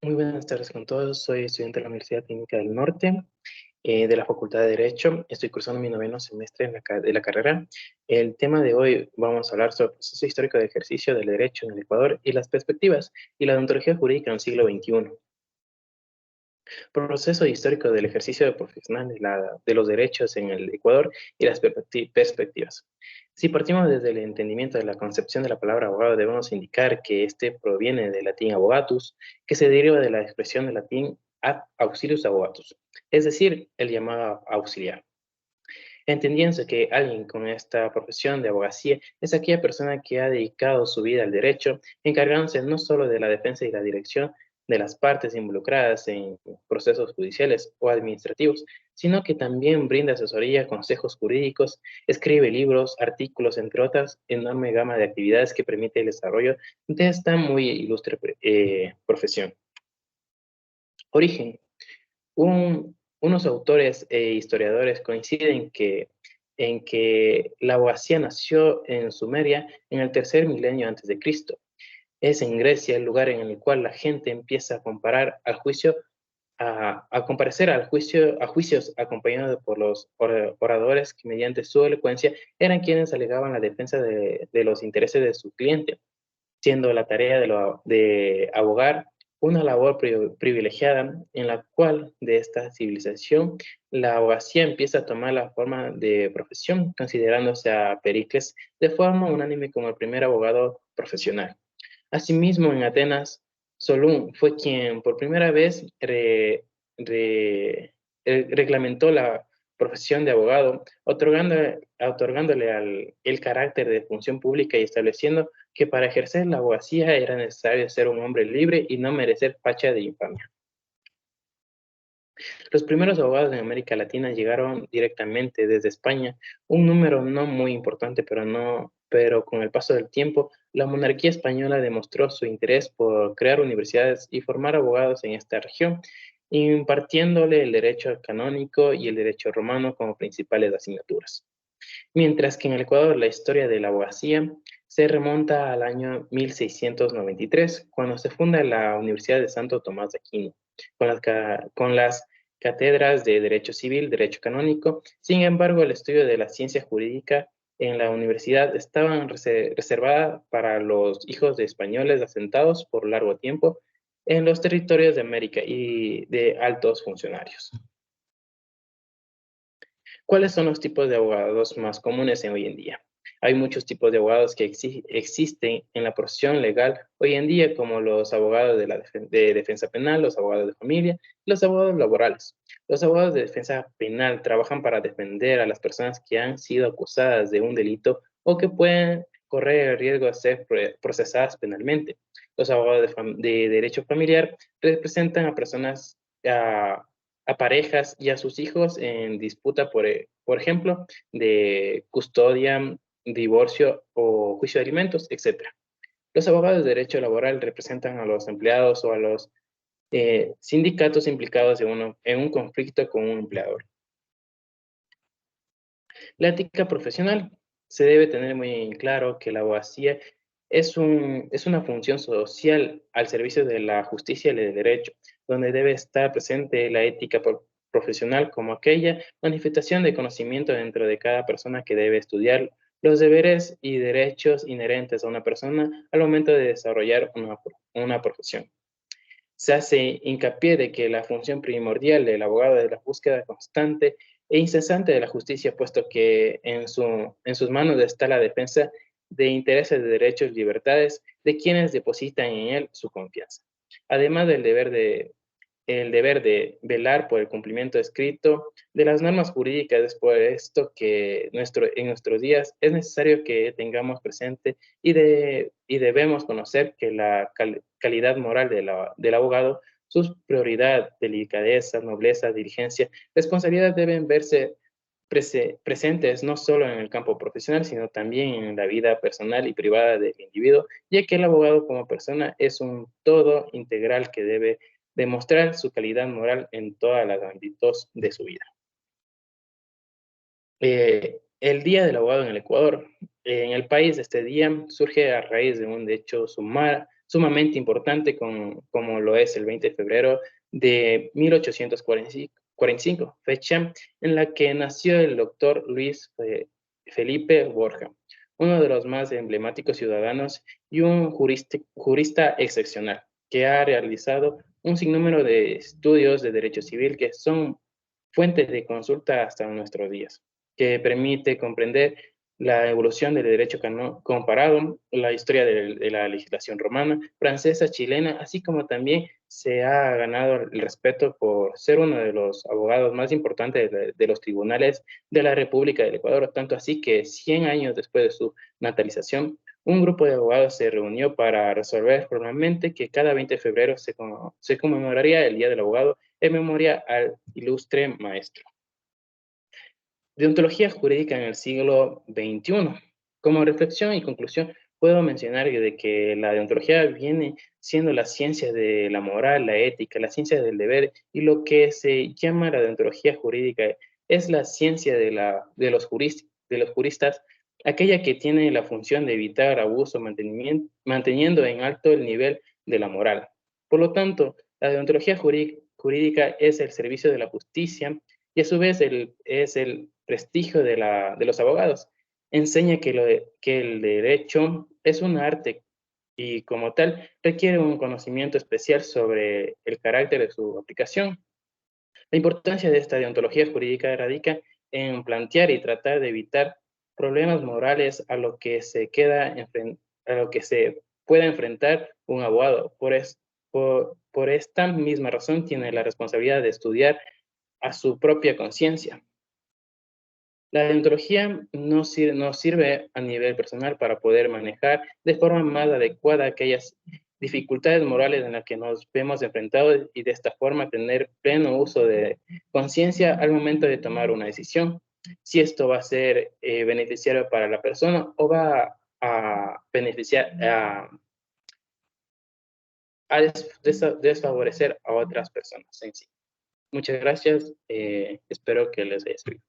Muy buenas tardes con todos. Soy estudiante de la Universidad Técnica del Norte, de la Facultad de Derecho. Estoy cursando mi noveno semestre de la carrera. El tema de hoy vamos a hablar sobre el proceso histórico de ejercicio del derecho en el Ecuador y las perspectivas y la ontología jurídica en el siglo XXI. Proceso histórico del ejercicio de profesional de los derechos en el Ecuador y las perspectivas. Si partimos desde el entendimiento de la concepción de la palabra abogado, debemos indicar que este proviene del latín abogatus, que se deriva de la expresión del latín ad auxilius abogatus, es decir, el llamado auxiliar. Entendiéndose que alguien con esta profesión de abogacía es aquella persona que ha dedicado su vida al derecho, encargándose no solo de la defensa y la dirección de las partes involucradas en procesos judiciales o administrativos, sino que también brinda asesoría, consejos jurídicos, escribe libros, artículos, entre otras, enorme gama de actividades que permite el desarrollo de esta muy ilustre profesión. Origen. Unos autores e historiadores coinciden en que la abogacía nació en Sumeria en el tercer milenio antes de Cristo. Es en Grecia el lugar en el cual la gente empieza a comparar al juicio, a comparecer al juicio, a juicios acompañados por los oradores que mediante su elocuencia eran quienes alegaban la defensa de los intereses de su cliente, siendo la tarea de abogar una labor privilegiada en la cual de esta civilización la abogacía empieza a tomar la forma de profesión, considerándose a Pericles de forma unánime como el primer abogado profesional. Asimismo, en Atenas, Solón fue quien por primera vez reglamentó la profesión de abogado, otorgándole el carácter de función pública y estableciendo que para ejercer la abogacía era necesario ser un hombre libre y no merecer facha de infamia. Los primeros abogados en América Latina llegaron directamente desde España, un número no muy importante, pero con el paso del tiempo, la monarquía española demostró su interés por crear universidades y formar abogados en esta región, impartiéndole el derecho canónico y el derecho romano como principales asignaturas. Mientras que en el Ecuador la historia de la abogacía se remonta al año 1693, cuando se funda la Universidad de Santo Tomás de Aquino, con las cátedras de Derecho Civil, Derecho Canónico. Sin embargo, el estudio de la ciencia jurídica en la universidad estaba reservada para los hijos de españoles asentados por largo tiempo en los territorios de América y de altos funcionarios. ¿Cuáles son los tipos de abogados más comunes en hoy en día? Hay muchos tipos de abogados que existen en la profesión legal hoy en día, como los abogados de defensa penal, los abogados de familia, los abogados laborales. Los abogados de defensa penal trabajan para defender a las personas que han sido acusadas de un delito o que pueden correr el riesgo de ser procesadas penalmente. Los abogados de derecho familiar representan a personas, a parejas y a sus hijos en disputa, por ejemplo, de custodia, divorcio o juicio de alimentos, etc. Los abogados de derecho laboral representan a los empleados o a los sindicatos implicados en un conflicto con un empleador. La ética profesional. Se debe tener muy en claro que la abogacía es una función social al servicio de la justicia y el derecho, donde debe estar presente la ética profesional como aquella manifestación de conocimiento dentro de cada persona que debe estudiar los deberes y derechos inherentes a una persona al momento de desarrollar una profesión. Se hace hincapié de que la función primordial del abogado es la búsqueda constante e incesante de la justicia, puesto que en sus manos está la defensa de intereses de derechos y libertades de quienes depositan en él su confianza. Además del el deber de velar por el cumplimiento escrito de las normas jurídicas. Es por esto que en nuestros días es necesario que tengamos presente y debemos conocer que la calidad moral del abogado, sus prioridades, delicadeza, nobleza, diligencia, responsabilidad deben verse presentes no solo en el campo profesional, sino también en la vida personal y privada del individuo, ya que el abogado como persona es un todo integral que debe demostrar su calidad moral en todos los ámbitos de su vida. El Día del Abogado en el Ecuador. En el país, este día surge a raíz de un hecho sumamente importante como lo es el 20 de febrero de 1845, fecha en la que nació el doctor Luis Felipe Borja, uno de los más emblemáticos ciudadanos y un jurista excepcional, que ha realizado un sinnúmero de estudios de derecho civil que son fuentes de consulta hasta nuestros días, que permite comprender la evolución del derecho comparado, la historia de la legislación romana, francesa, chilena, así como también se ha ganado el respeto por ser uno de los abogados más importantes de los tribunales de la República del Ecuador, tanto así que 100 años después de su natalización, un grupo de abogados se reunió para resolver formalmente que cada 20 de febrero se conmemoraría el Día del Abogado en memoria al ilustre maestro. Deontología jurídica en el siglo XXI. Como reflexión y conclusión, puedo mencionar de que la deontología viene siendo la ciencia de la moral, la ética, la ciencia del deber, y lo que se llama la deontología jurídica es la ciencia de los juristas, aquella que tiene la función de evitar abuso, manteniendo en alto el nivel de la moral. Por lo tanto, la deontología jurídica es el servicio de la justicia y a su vez es el prestigio de los abogados. Enseña que el derecho es un arte y como tal requiere un conocimiento especial sobre el carácter de su aplicación. La importancia de esta deontología jurídica radica en plantear y tratar de evitar problemas morales a lo que se pueda enfrentar un abogado. Por esta misma razón tiene la responsabilidad de estudiar a su propia conciencia. La deontología nos sirve a nivel personal para poder manejar de forma más adecuada aquellas dificultades morales en las que nos vemos enfrentados y de esta forma tener pleno uso de conciencia al momento de tomar una decisión. Si esto va a ser beneficiario para la persona o va a beneficiar, a desfavorecer a otras personas en sí. Muchas gracias, espero que les haya servido.